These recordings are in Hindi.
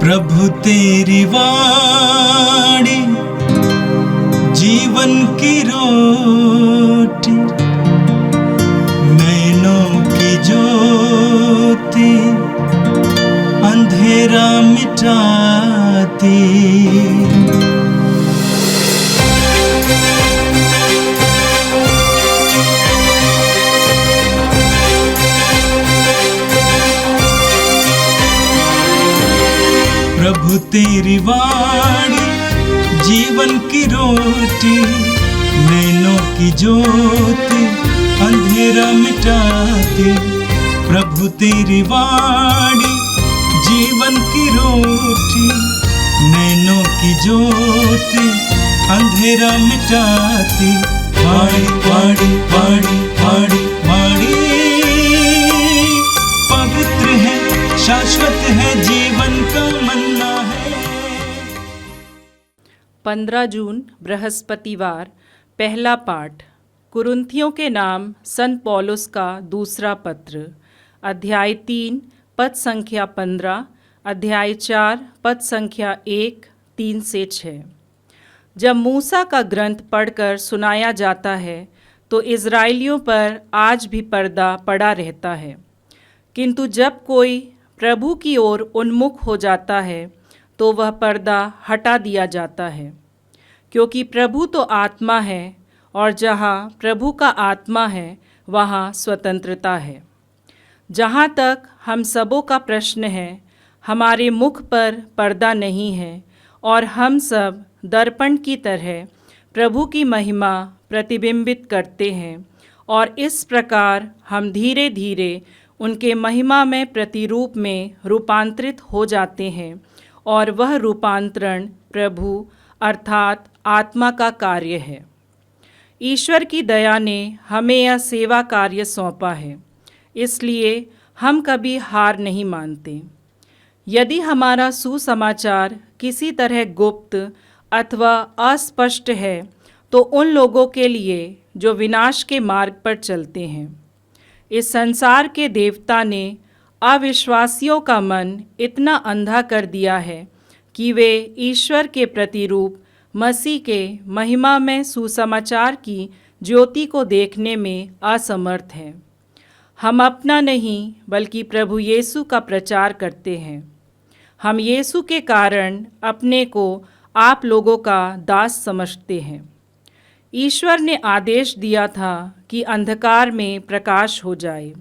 प्रभु तेरी वाणी जीवन की रोटी, नैनों की ज्योति अंधेरा मिटाती। प्रभु तेरी वाणी जीवन की रोटी, नैनों की ज्योति अंधेरा मिटाती। प्रभु तेरी वाणी जीवन की रोटी, नैनों की ज्योति अंधेरा मिटाती। वाणी वाणी वाणी वाणी वाणी पवित्र है, शाश्वत है, जीवन का मन्ना है। 15 जून बृहस्पतिवार। पहला पाठ कुरिन्थियों के नाम संत पौलुस का दूसरा पत्र, अध्याय 3 पद संख्या 15, अध्याय 4 पद संख्या 1, 3 से 6। जब मूसा का ग्रंथ पढ़कर सुनाया जाता है तो इज़राइलियों पर आज भी पर्दा पड़ा रहता है, किंतु जब कोई प्रभु की ओर उन्मुख हो जाता है तो वह पर्दा हटा दिया जाता है। क्योंकि प्रभु तो आत्मा है और जहाँ प्रभु का आत्मा है वहाँ स्वतंत्रता है। जहाँ तक हम सबों का प्रश्न है, हमारे मुख पर पर्दा नहीं है और हम सब दर्पण की तरह प्रभु की महिमा प्रतिबिंबित करते हैं, और इस प्रकार हम धीरे धीरे उनके महिमा में प्रतिरूप में रूपांतरित हो जाते हैं, और वह रूपांतरण प्रभु अर्थात आत्मा का कार्य है। ईश्वर की दया ने हमें यह सेवा कार्य सौंपा है, इसलिए हम कभी हार नहीं मानते। यदि हमारा सुसमाचार किसी तरह गुप्त अथवा अस्पष्ट है तो उन लोगों के लिए जो विनाश के मार्ग पर चलते हैं। इस संसार के देवता ने अविश्वासियों का मन इतना अंधा कर दिया है कि वे ईश्वर के प्रतिरूप मसीह के महिमा में सुसमाचार की ज्योति को देखने में असमर्थ हैं। हम अपना नहीं बल्कि प्रभु यीशु का प्रचार करते हैं। हम यीशु के कारण अपने को आप लोगों का दास समझते हैं। ईश्वर ने आदेश दिया था कि अंधकार में प्रकाश हो जाए।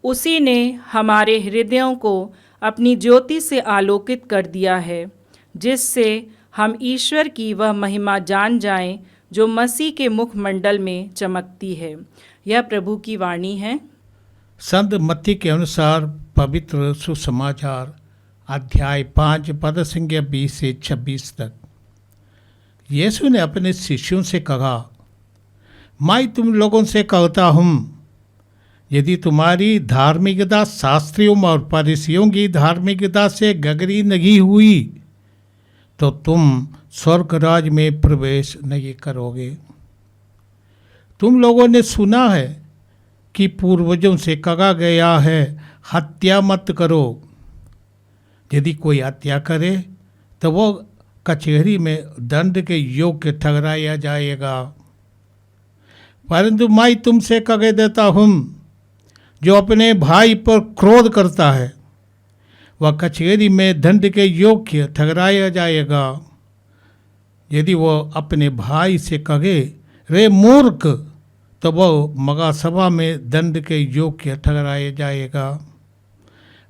उसी ने हमारे हृदयों को अपनी ज्योति से आलोकित कर दिया है, जिससे हम ईश्वर की वह महिमा जान जाएं जो मसीह के मुखमंडल में चमकती है। यह प्रभु की वाणी है। संत मत्ती के अनुसार पवित्र सुसमाचार अध्याय 5 पद संख्या 20 से 26 तक। यीशु ने अपने शिष्यों से कहा, मैं तुम लोगों से कहता हूँ, यदि तुम्हारी धार्मिकता शास्त्रियों और फरीसियों की धार्मिकता से गगरी नहीं हुई तो तुम स्वर्ग राज में प्रवेश नहीं करोगे। तुम लोगों ने सुना है कि पूर्वजों से कहा गया है, हत्या मत करो। यदि कोई हत्या करे तो वो कचहरी में दंड के योग्य ठहराया जाएगा। परंतु मैं तुमसे कह देता हूँ, जो अपने भाई पर क्रोध करता है वह कचहरी में दंड के योग्य ठहराया जाएगा। यदि वह अपने भाई से कहे, रे मूर्ख, तो वह महासभा में दंड के योग्य ठहराया जाएगा।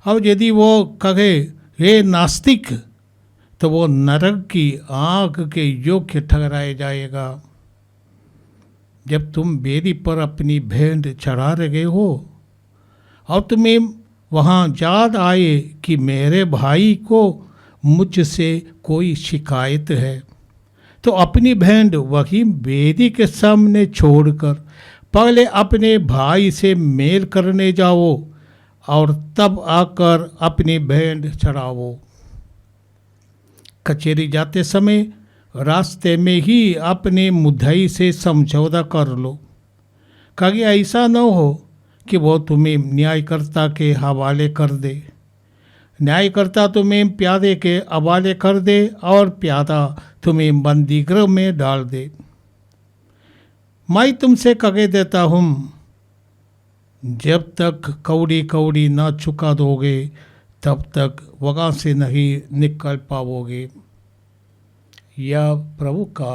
और यदि वो कहे, रे नास्तिक, तो वो नरक की आग के योग्य ठहराया जाएगा। जब तुम बेदी पर अपनी भेंट चढ़ा रहे हो और तुम्हें वहाँ याद आए कि मेरे भाई को मुझसे कोई शिकायत है, तो अपनी भेंट वही बेदी के सामने छोड़कर पहले अपने भाई से मेल करने जाओ और तब आकर अपनी भेंट चढ़ाओ। कचहरी जाते समय रास्ते में ही अपने मुद्दई से समझौता कर लो, कहीं ऐसा न हो कि वो तुम्हें न्यायकर्ता के हवाले कर दे। न्यायकर्ता तुम्हें प्यादे के हवाले कर दे और प्यादा तुम्हें बंदी गृह में डाल दे। मैं तुमसे कह देता हूँ, जब तक कौड़ी कौड़ी ना चुका दोगे तब तक वहाँ से नहीं निकल पाओगे। यह प्रभु का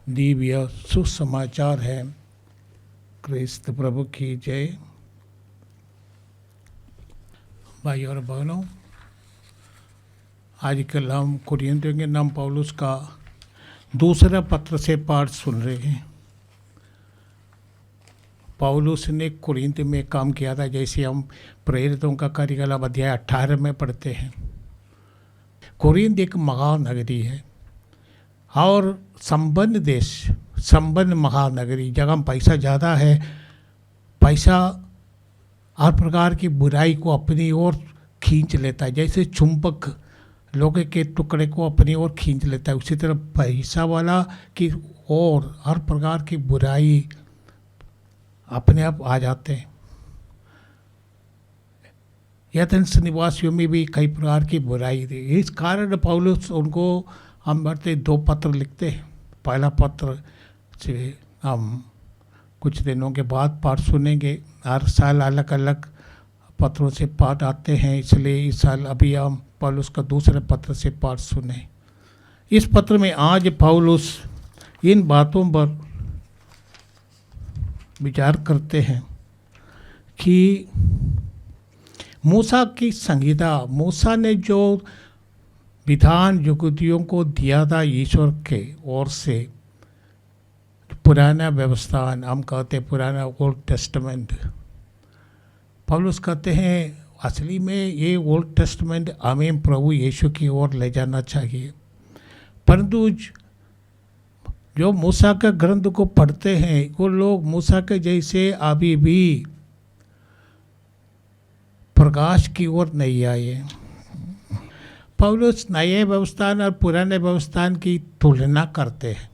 दिव्य सुसमाचार है। क्रिस्त प्रभु की जय। भाई और बहनों, आजकल हम कुरिन्थियों के नाम पौलुस का दूसरा पत्र से पाठ सुन रहे हैं। पौलुस ने कुरिन्थ में काम किया था, जैसे हम प्रेरितों का कार्यकलाप अध्याय 18 में पढ़ते हैं। कुरिन्थ एक महानगरी है और संपन्न देश, संपन्न महानगरी, जगह में पैसा ज़्यादा है। पैसा हर प्रकार की बुराई को अपनी ओर खींच लेता है, जैसे चुंबक लोहे के टुकड़े को अपनी ओर खींच लेता है, उसी तरह पैसा वाला की ओर हर प्रकार की बुराई अपने आप आ जाते हैं। एथेंस निवासियों में भी कई प्रकार की बुराई थी। इस कारण पौलुस उनको हम बढ़ते 2 पत्र लिखते हैं। पहला पत्र से हम कुछ दिनों के बाद पाठ सुनेंगे। हर साल अलग अलग पत्रों से पाठ आते हैं, इसलिए इस साल अभी हम पौलुस का दूसरे पत्र से पाठ सुने। इस पत्र में आज पौलुस इन बातों पर विचार करते हैं कि मूसा की संहिता, मूसा ने जो विधान यहूदियों को दिया था ईश्वर के ओर से, पुराना व्यवस्था, हम कहते हैं पुराना ओल्ड टेस्टामेंट। पौलुस कहते हैं असली में ये ओल्ड टेस्टामेंट हमें प्रभु यीशु की ओर ले जाना चाहिए। परंतु जो मूसा के ग्रंथ को पढ़ते हैं वो लोग मूसा के जैसे अभी भी प्रकाश की ओर नहीं आए। पौलुस नए व्यवस्थान और पुराने व्यवस्थान की तुलना करते हैं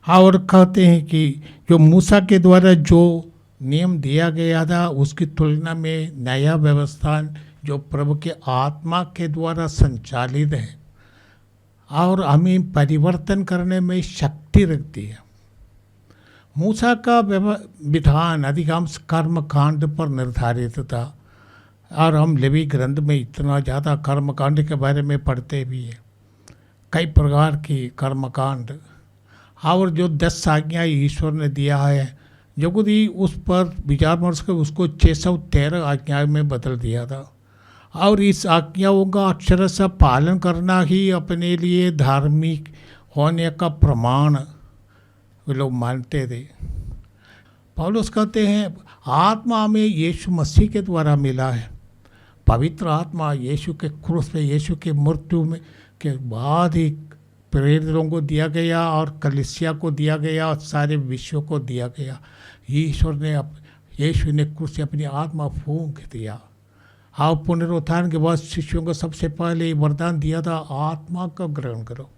और कहते हैं कि जो मूसा के द्वारा जो नियम दिया गया था उसकी तुलना में नया व्यवस्थान जो प्रभु के आत्मा के द्वारा संचालित है और हमें परिवर्तन करने में शक्ति रखती है। मूसा का विधान अधिकांश कर्म कांड पर निर्धारित था और हम लेवी ग्रंथ में इतना ज़्यादा कर्म कांड के बारे में पढ़ते भी हैं। कई प्रकार की कर्म कांड और जो 10 आज्ञाएं ईश्वर ने दिया है, यहूदी उस पर विचार विमर्श कर उसको 613 आज्ञाओं में बदल दिया था और इस आज्ञाओं का अक्षरशः पालन करना ही अपने लिए धार्मिक होने का प्रमाण वे लोग मानते थे। पौलुस कहते हैं आत्मा हमें यीशु मसीह के द्वारा मिला है। पवित्र आत्मा यीशु के क्रूस पे, यीशु के मृत्यु में के बाद ही प्रेरितों को दिया गया और कलीसिया को दिया गया और सारे विश्व को दिया गया। ईश्वर ने यीशु ने क्रूस से अपनी आत्मा फूंक दिया। हाँ, पुनरुत्थान के बाद शिष्यों को सबसे पहले वरदान दिया था, आत्मा का ग्रहण करो।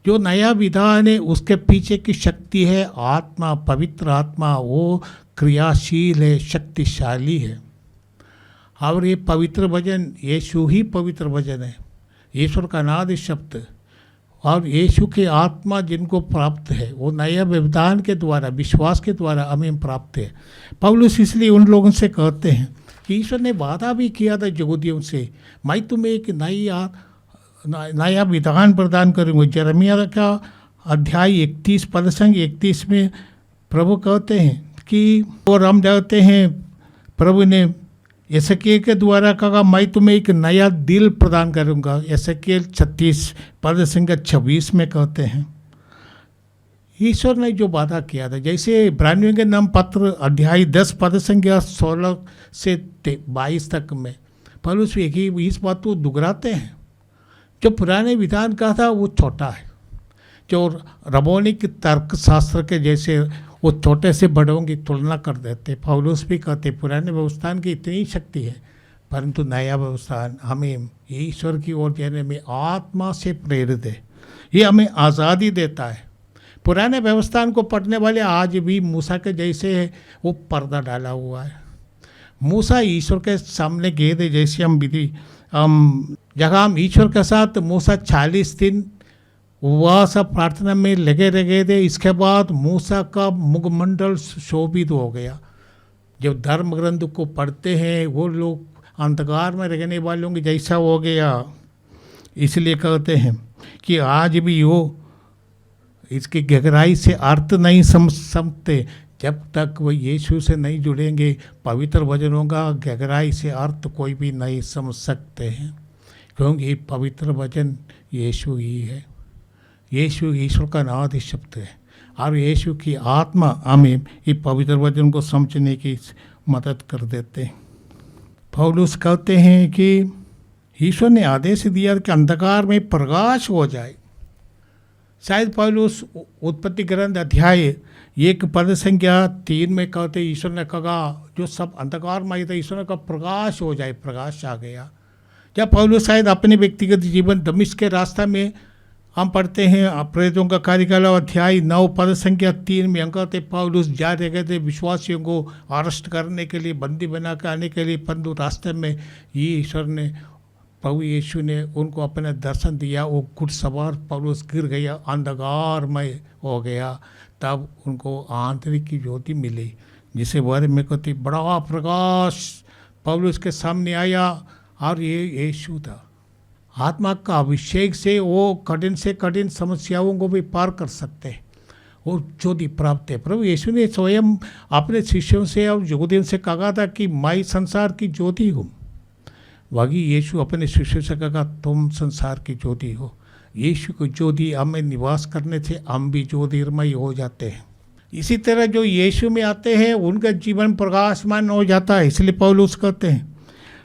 जो नया विधान है उसके पीछे की शक्ति है आत्मा, पवित्र आत्मा। वो क्रियाशील है, शक्तिशाली है और ये पवित्र वचन यीशु ही पवित्र वचन है, ईश्वर का अनादि शब्द। और यीशु की आत्मा जिनको प्राप्त है वो नया विधान के द्वारा, विश्वास के द्वारा हमें प्राप्त है। पौलुस इसलिए उन लोगों से कहते हैं कि ईश्वर ने वादा भी किया था यहूदियों से, मैं तुम्हें एक नया विधान प्रदान करूँगा। यिर्मयाह का अध्याय 31 पद संख्या 31 में प्रभु कहते हैं कि, और हम जानते हैं प्रभु ने एसकेल के द्वारा कहा, मैं तुम्हें एक नया दिल प्रदान करूँगा। एसकेल 36 पद संख्या 26 में कहते हैं ईश्वर ने जो वादा किया था। जैसे इब्रानियों के नाम पत्र अध्याय 10 पद संख्या 16 से 22 तक में पौलुस एक ही इस बात को दोहराते हैं, जो पुराने विधान का था वो छोटा है, जो रबोनिक तर्क शास्त्र के जैसे वो छोटे से बड़ों की तुलना कर देते। पौलुस भी कहते पुराने व्यवस्थान की इतनी शक्ति है, परंतु नया व्यवस्थान हमें ईश्वर की ओर जाने में आत्मा से प्रेरित है। ये हमें आज़ादी देता है। पुराने व्यवस्थान को पढ़ने वाले आज भी मूसा के जैसे है, वो पर्दा डाला हुआ है। मूसा ईश्वर के सामने गए थे, जैसे हम विधि जहाँ हम ईश्वर के साथ मूसा 40 दिन उपवास प्रार्थना में लगे रहे थे। इसके बाद मूसा का मुखमंडल शोभित हो गया। जब धर्म ग्रंथ को पढ़ते हैं वो लोग अंधकार में रहने वालों की जैसा हो गया। इसलिए कहते हैं कि आज भी वो इसकी गहराई से अर्थ नहीं समझ सकते जब तक वो यीशु से नहीं जुड़ेंगे। पवित्र वचनों का गहराई से अर्थ कोई भी नहीं समझ सकते हैं, क्योंकि पवित्र वचन यीशु ही है। यीशु ईश्वर का नाद शब्द है और यीशु की आत्मा हमें ये पवित्र वचन को समझने की मदद कर देते हैं। पौलुस कहते हैं कि ईश्वर ने आदेश दिया कि अंधकार में प्रकाश हो जाए। शायद पौलुस उत्पत्ति ग्रंथ अध्याय 1 पद संख्या 3 में कहते ईश्वर ने कहा जो सब अंधकार में था ईश्वर ने कहा प्रकाश हो जाए, प्रकाश आ गया। जब पौलुस शायद अपने व्यक्तिगत जीवन दमिश्क के रास्ता में हम पढ़ते हैं प्रेरितों का कार्यकाल अध्याय 9 पद संख्या 3 में हम कहते पौलुस जा रहे थे विश्वासियों को अरेस्ट करने के लिए, बंदी बना के आने के लिए, परंतु रास्ते में ये ईश्वर ने प्रभु यीशु ने उनको अपना दर्शन दिया। वो घुड़सवार पौलुस गिर गया, अंधकारमय हो गया। तब उनको आंतरिक की ज्योति मिली, जिसे बारे में कहते बड़ा प्रकाश पौलुस के सामने आया और ये यीशु था। आत्मा का अभिषेक से वो कठिन से कठिन समस्याओं को भी पार कर सकते हैं और ज्योति प्राप्त है। प्रभु यीशु ने स्वयं अपने शिष्यों से और यहूदियों से कहा था कि मैं संसार की ज्योति हूँ। वही यीशु अपने शिष्यों से कहा तुम संसार की ज्योति हो। यीशु को ज्योति हमें निवास करने से हम भी ज्योतिर्मय हो जाते हैं। इसी तरह जो यीशु में आते हैं उनका जीवन प्रकाशमान हो जाता है। इसलिए पौलुस कहते हैं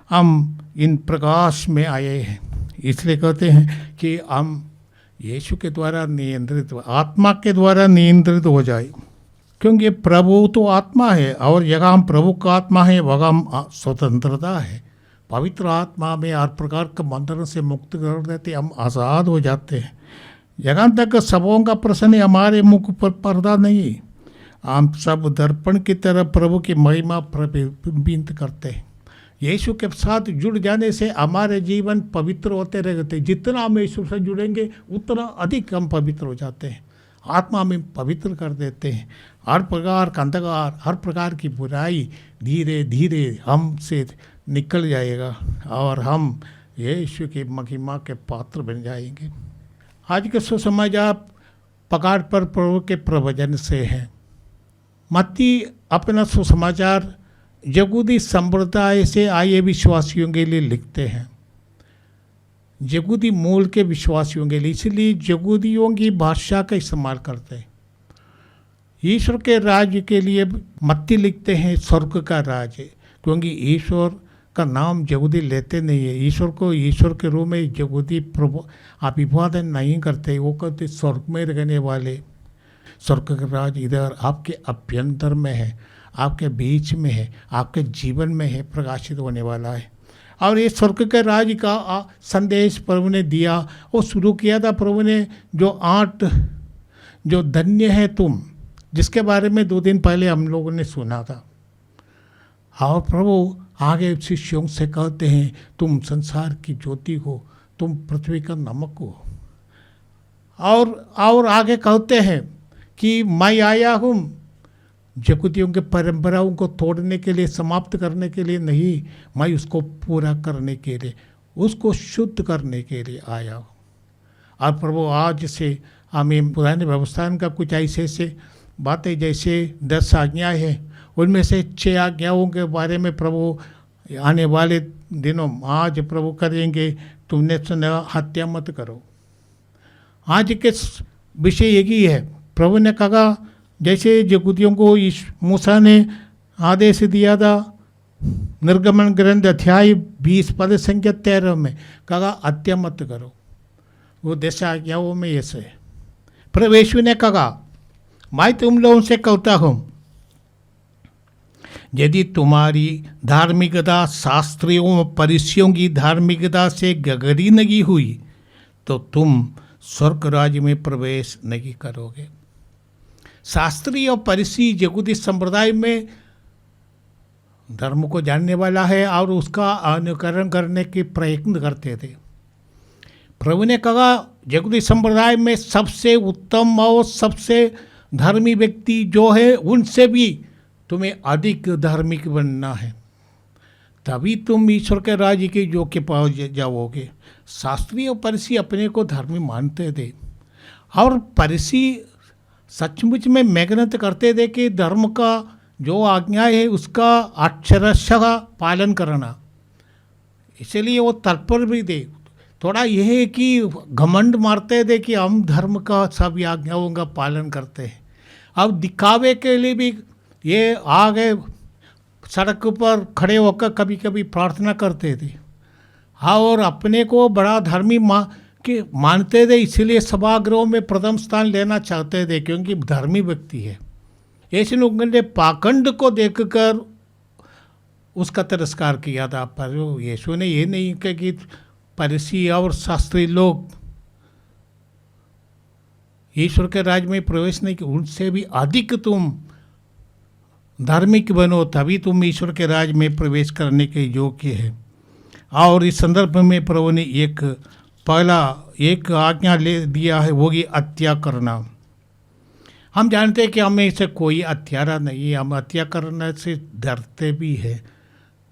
हम इन प्रकाश में आए हैं। इसलिए कहते हैं कि हम यीशु के द्वारा नियंत्रित, आत्मा के द्वारा नियंत्रित हो जाए, क्योंकि प्रभु तो आत्मा है और जगह हम प्रभु का आत्मा है वह हम स्वतंत्रता है। पवित्र आत्मा में हर प्रकार के बंधन से मुक्त कर देते, हम आज़ाद हो जाते हैं। जहाँ तक सबों का प्रश्न हमारे मुख पर पर्दा नहीं, हम सब दर्पण की तरह प्रभु की महिमा प्रतिबिंबित करते हैं। यीशु के साथ जुड़ जाने से हमारे जीवन पवित्र होते रहते। जितना हम यीशु से जुड़ेंगे उतना अधिक हम पवित्र हो जाते हैं। आत्मा में पवित्र कर देते हैं। हर प्रकार का अंधकार, हर प्रकार की बुराई धीरे धीरे हमसे निकल जाएगा और हम यीशु की महिमा के पात्र बन जाएंगे। आज के सुसमाचार पगार पर प्रभु के प्रवचन से है। मत्ती अपना सुसमाचार यहूदी संप्रदाय से आए विश्वासियों के लिए लिखते हैं, यहूदी मूल के विश्वासियों के लिए, इसलिए यहूदियों की भाषा का इस्तेमाल करते हैं। ईश्वर के राज्य के लिए मत्ती लिखते हैं स्वर्ग का राज्य, क्योंकि ईश्वर का नाम यहूदी लेते नहीं है। ईश्वर को ईश्वर के रूप में यहूदी अभिवादन नहीं करते, वो कहते स्वर्ग में रहने वाले। स्वर्ग का राज्य इधर आपके अभ्यंतर में है, आपके बीच में है, आपके जीवन में है, प्रकाशित होने वाला है। और ये स्वर्ग के राज्य का संदेश प्रभु ने दिया, वो शुरू किया था प्रभु ने जो 8 जो धन्य है तुम, जिसके बारे में 2 दिन पहले हम लोगों ने सुना था। और प्रभु आगे शिष्यों से कहते हैं तुम संसार की ज्योति हो, तुम पृथ्वी का नमक हो। और आगे कहते हैं कि मैं आया हूँ यहूदियों के परंपराओं को तोड़ने के लिए, समाप्त करने के लिए नहीं, मैं उसको पूरा करने के लिए, उसको शुद्ध करने के लिए आया हूँ। और प्रभु आज से हमें पुराने व्यवस्था का कुछ ऐसे बातें जैसे 10 आज्ञाएँ हैं, उनमें से 6 आज्ञाओं के बारे में प्रभु आने वाले दिनों आज प्रभु करेंगे। तुमने सुना हत्या मत करो। आज के विषय यही है। प्रभु ने कहा जैसे यहूदियों को मूसा ने आदेश दिया था, निर्गमन ग्रंथ अध्याय 20 पद संख्या 13 में कहा हत्या मत करो। वो 10 आज्ञाओं में ऐसे है। प्रभु यीशु ने कहा मैं तुम लोगों से कहता हूँ यदि तुम्हारी धार्मिकता शास्त्रियों और फरीसियों की धार्मिकता से गगरी नहीं हुई तो तुम स्वर्ग राज्य में प्रवेश नहीं करोगे। शास्त्री और फरीसी यहूदी संप्रदाय में धर्म को जानने वाला है और उसका अनुकरण करने की प्रयत्न करते थे। प्रभु ने कहा जगुदी संप्रदाय में सबसे उत्तम और सबसे धर्मी व्यक्ति जो है उनसे भी तुम्हें अधिक धार्मिक बनना है, तभी तुम ईश्वर के राज्य के योग्य पाओ जाओगे। शास्त्री और फरीसी अपने को धर्मी मानते थे और फरीसी सचमुच में मेहनत करते थे कि धर्म का जो आज्ञा है उसका अक्षरशः पालन करना, इसलिए वो तत्पर भी थे। थोड़ा यह है कि घमंड मारते थे कि हम धर्म का सब आज्ञाओं का पालन करते हैं। अब दिखावे के लिए भी ये आ गए, सड़क पर खड़े होकर कभी कभी प्रार्थना करते थे और अपने को बड़ा धर्मी मानते थे, इसीलिए सभागृहों में प्रथम स्थान लेना चाहते थे क्योंकि धर्मी व्यक्ति है। ऐसे लोगों ने पाखंड को देखकर उसका तिरस्कार किया था, पर यीशु ने ये नहीं कहा कि फरीसी और शास्त्री लोग ईश्वर के राज्य में प्रवेश नहीं कि उनसे भी अधिक तुम धार्मिक बनो, तभी तुम ईश्वर के राज्य में प्रवेश करने के योग्य है। और इस संदर्भ में प्रभु ने एक आज्ञा ले दिया है, वो ही हत्या करना। हम जानते हैं कि हमें से कोई हत्यारा नहीं है, हम हत्या करने से डरते भी हैं,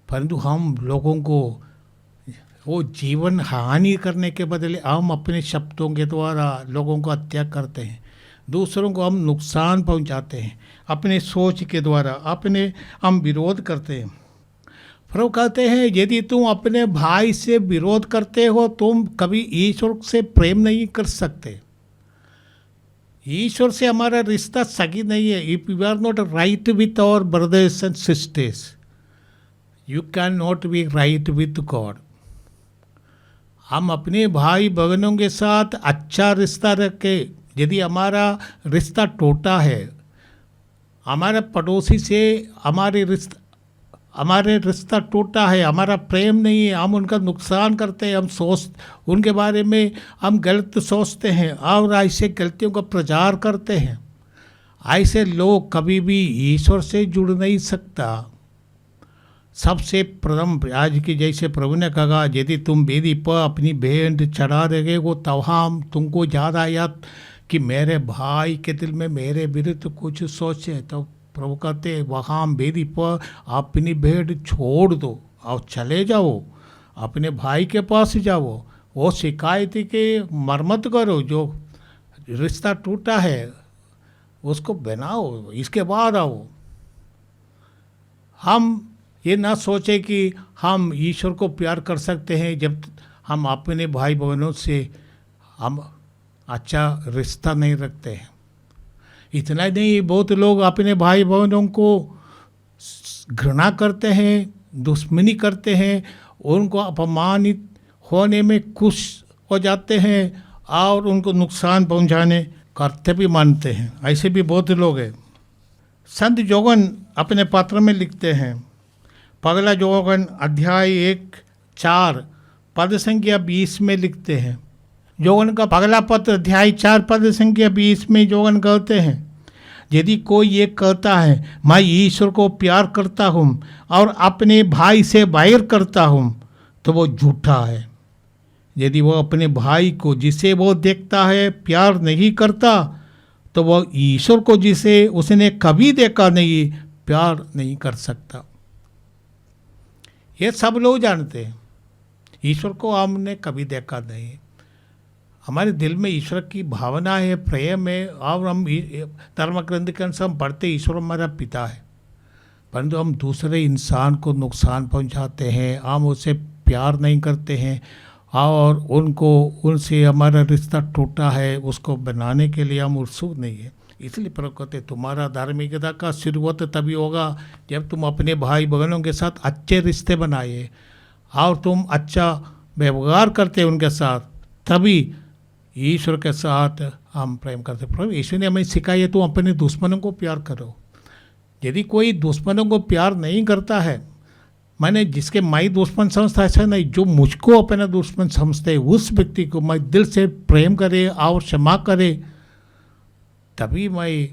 परंतु हम लोगों को वो जीवन हानि करने के बदले हम अपने शब्दों के द्वारा लोगों को हत्या करते हैं, दूसरों को हम नुकसान पहुंचाते हैं, अपने सोच के द्वारा हम विरोध करते हैं। प्रभु कहते हैं यदि तुम अपने भाई से विरोध करते हो तुम कभी ईश्वर से प्रेम नहीं कर सकते। ईश्वर से हमारा रिश्ता सगी नहीं है। If you are not right with our brothers and sisters you can not be right with God. हम अपने भाई बहनों के साथ अच्छा रिश्ता रखे, यदि हमारा रिश्ता टूटा है, हमारे पड़ोसी से हमारे रिश्ता टूटा है, हमारा प्रेम नहीं है, हम उनका नुकसान करते हैं, उनके बारे में हम गलत सोचते हैं और ऐसे गलतियों का प्रचार करते हैं, ऐसे लोग कभी भी ईश्वर से जुड़ नहीं सकता। सबसे प्रथम आज की जैसे प्रभु ने कहा यदि तुम वेदी पर अपनी भेंट चढ़ा देगे वो तवहाम तुमको ज़्यादा याद कि मेरे भाई के दिल में मेरे विरुद्ध कुछ सोचे, तो प्रभु कहते वहाँ वेदी पर अपनी भेंट छोड़ दो और चले जाओ, अपने भाई के पास जाओ, वो शिकायत के मरम्मत करो, जो रिश्ता टूटा है उसको बनाओ, इसके बाद आओ। हम ये ना सोचे कि हम ईश्वर को प्यार कर सकते हैं जब हम अपने भाई बहनों से हम अच्छा रिश्ता नहीं रखते हैं। इतना ही नहीं, बहुत लोग अपने भाई बहनों को घृणा करते हैं, दुश्मनी करते हैं, उनको अपमानित होने में खुश हो जाते हैं और उनको नुकसान पहुंचाने करते भी मानते हैं। ऐसे भी बहुत लोग हैं। संत जोगन अपने पत्र में लिखते हैं, पगला जोगन अध्याय 1:4 पद संख्या 20 में लिखते हैं। जोगन का पगला पत्र अध्याय 4 पद संख्या 20 में जोगन कहते हैं यदि कोई ये कहता है मैं ईश्वर को प्यार करता हूँ और अपने भाई से बैर करता हूँ तो वो झूठा है। यदि वो अपने भाई को जिसे वो देखता है प्यार नहीं करता तो वो ईश्वर को जिसे उसने कभी देखा नहीं प्यार नहीं कर सकता। ये सब लोग जानते हैं, ईश्वर को हमने कभी देखा नहीं। हमारे दिल में ईश्वर की भावना है, प्रेम है और हम धर्म ग्रंथ के अनुसार हम पढ़ते ईश्वर हमारा पिता है, परंतु हम दूसरे इंसान को नुकसान पहुंचाते हैं, हम उससे प्यार नहीं करते हैं और उनसे हमारा रिश्ता टूटा है, उसको बनाने के लिए हम उत्सुक नहीं है। इसलिए प्रभु कहते तुम्हारा धार्मिकता का शुरुआत तभी होगा जब तुम अपने भाई बहनों के साथ अच्छे रिश्ते बनाए और तुम अच्छा व्यवहार करते उनके साथ, तभी ईश्वर के साथ हम प्रेम करते। प्रभु ईश्वर ने हमें सिखाया तुम अपने दुश्मनों को प्यार करो। यदि कोई दुश्मनों को प्यार नहीं करता है, मैंने जिसके मैं दुश्मन समझता ऐसा नहीं, जो मुझको अपना दुश्मन समझते उस व्यक्ति को मैं दिल से प्रेम करे और क्षमा करे, तभी मैं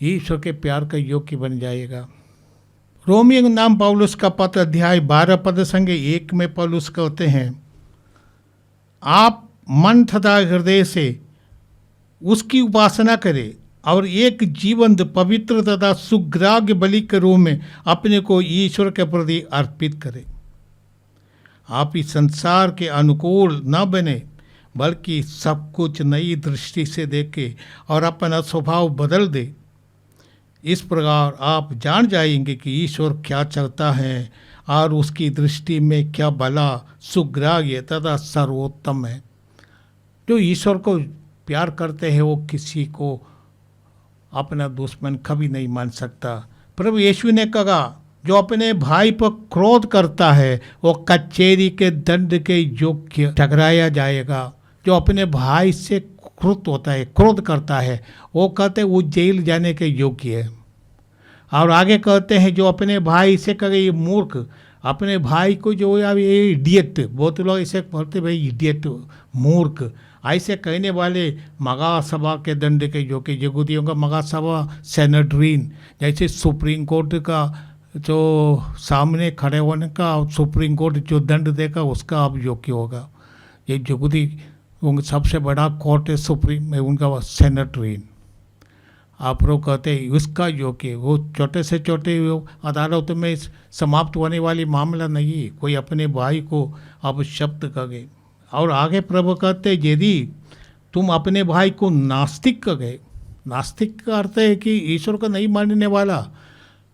ईश्वर के प्यार का योग्य बन जाएगा। रोमियो नाम पौलुस का पत्र अध्याय 12 पद संगे 1 में पौलुस कहते हैं, आप मन तथा हृदय से उसकी उपासना करें और एक जीवंत पवित्र तथा सुग्राह्य बलि के रूप में अपने को ईश्वर के प्रति अर्पित करें। आप इस संसार के अनुकूल न बने, बल्कि सब कुछ नई दृष्टि से देखें और अपना स्वभाव बदल दे। इस प्रकार आप जान जाएंगे कि ईश्वर क्या चाहता है और उसकी दृष्टि में क्या भला, सुग्राह्य तथा सर्वोत्तम है। जो ईश्वर को प्यार करते हैं वो किसी को अपना दुश्मन कभी नहीं मान सकता। प्रभु यीशु ने कहा, जो अपने भाई पर क्रोध करता है वो कचहरी के दंड के योग्य ठहराया जाएगा। जो अपने भाई से क्रोध करता है वो कहते हैं वो जेल जाने के योग्य है। और आगे कहते हैं, जो अपने भाई से कहे ये मूर्ख, अपने भाई को जो ये इडियट, बहुत लोग इसे बोलते भाई इडियट, मूर्ख, ऐसे कहने वाले महासभा के दंड के योग्य। यहूदियों का महासभा सेनेड्रीन, जैसे सुप्रीम कोर्ट का जो सामने खड़े होने का सुप्रीम कोर्ट जो दंड देगा उसका अब योग्य होगा। ये यहूदी उनका सबसे बड़ा कोर्ट है सुप्रीम में, उनका सेनेड्रीन। आप लोग कहते हैं उसका योग्य, वो छोटे से छोटे अदालतों में समाप्त होने वाली मामला नहीं। कोई अपने भाई को अब शब्द कहे। और आगे प्रभु कहते, यदि तुम अपने भाई को नास्तिक कहे, नास्तिक का अर्थ है कि ईश्वर को नहीं मानने वाला,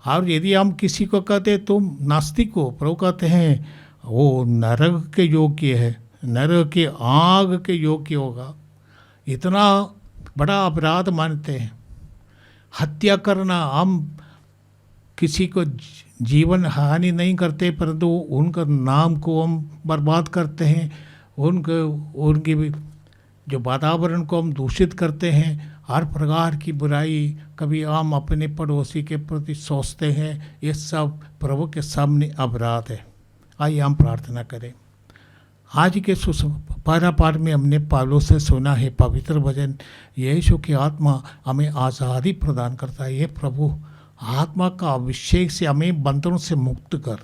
और यदि हम किसी को कहते तुम नास्तिक हो, प्रभु कहते हैं वो नरक के योग्य है, नरक के आग के योग्य होगा। इतना बड़ा अपराध मानते हैं। हत्या करना, हम किसी को जीवन हानि नहीं करते परंतु उनका नाम को हम बर्बाद करते हैं, उनकी जो वातावरण को हम दूषित करते हैं। हर प्रकार की बुराई कभी हम अपने पड़ोसी के प्रति सोचते हैं, ये सब प्रभु के सामने अपराध है। आइए हम प्रार्थना करें। आज के पहला पाठ में हमने पौलुस से सुना है पवित्र वचन, यीशु की आत्मा हमें आज़ादी प्रदान करता है। ये प्रभु आत्मा का अभिषेक से हमें बंधनों से मुक्त कर।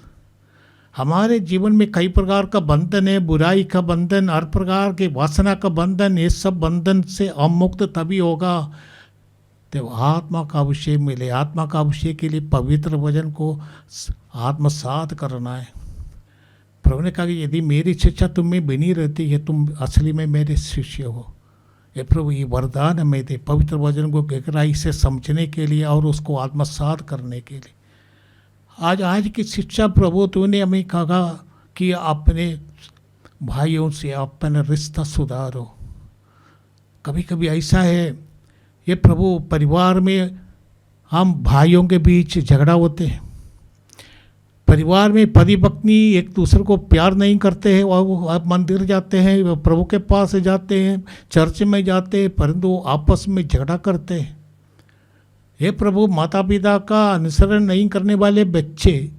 हमारे जीवन में कई प्रकार का बंधन है, बुराई का बंधन, हर प्रकार के वासना का बंधन। ये सब बंधन से हम मुक्त तभी होगा तो आत्मा का अभिषेक मिले। आत्मा का अभिषेक के लिए पवित्र वचन को आत्मसात करना है। प्रभु ने कहा कि यदि मेरी शिक्षा तुम में बनी रहती है, तुम असली में मेरे शिष्य हो। ये प्रभु ये वरदान हमें दे पवित्र वचन को गहराई से समझने के लिए और उसको आत्मसात करने के लिए। आज की शिक्षा प्रभु तूने हमें कहा कि अपने भाइयों से अपना रिश्ता सुधारो। कभी कभी ऐसा है ये प्रभु, परिवार में हम भाइयों के बीच झगड़ा होते हैं, परिवार में पति पत्नी एक दूसरे को प्यार नहीं करते हैं और वो मंदिर जाते हैं, प्रभु के पास जाते हैं, चर्च में जाते हैं, परंतु आपस में झगड़ा करते हैं। ये प्रभु, माता पिता का अनुसरण नहीं करने वाले बच्चे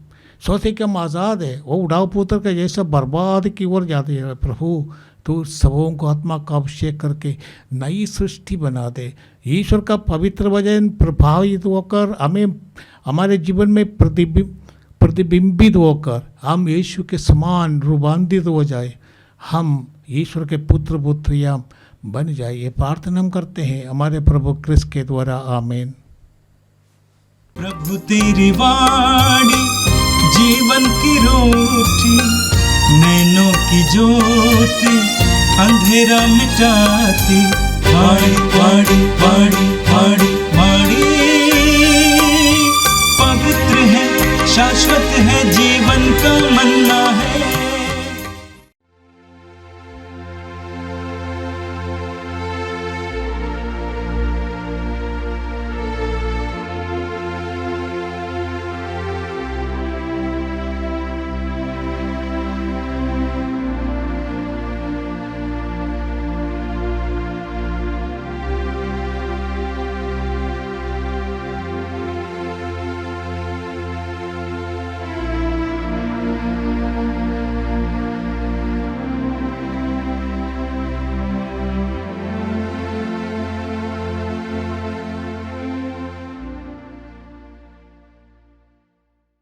सोचते कि हम आज़ाद है, वो उड़ाव पुत्र का जैसा बर्बाद की ओर जाते हैं। प्रभु तो सबों को आत्मा का अभिषेक करके नई सृष्टि बना दे। ईश्वर का पवित्र वचन प्रभावित होकर हमें हमारे जीवन में प्रतिबिंबित होकर हम यीशु के समान रूपांतरित हो जाए, हम ईश्वर के पुत्र पुत्रियां बन जाए। ये प्रार्थना हम करते हैं हमारे प्रभु क्रिस्त के द्वारा, आमीन। प्रभु तेरी वाणी जीवन की रोटी, नैनों की ज्योति अंधेरा मिटाती। वाणी वाणी वाणी वाणी वाणी पवित्र है, शाश्वत है जी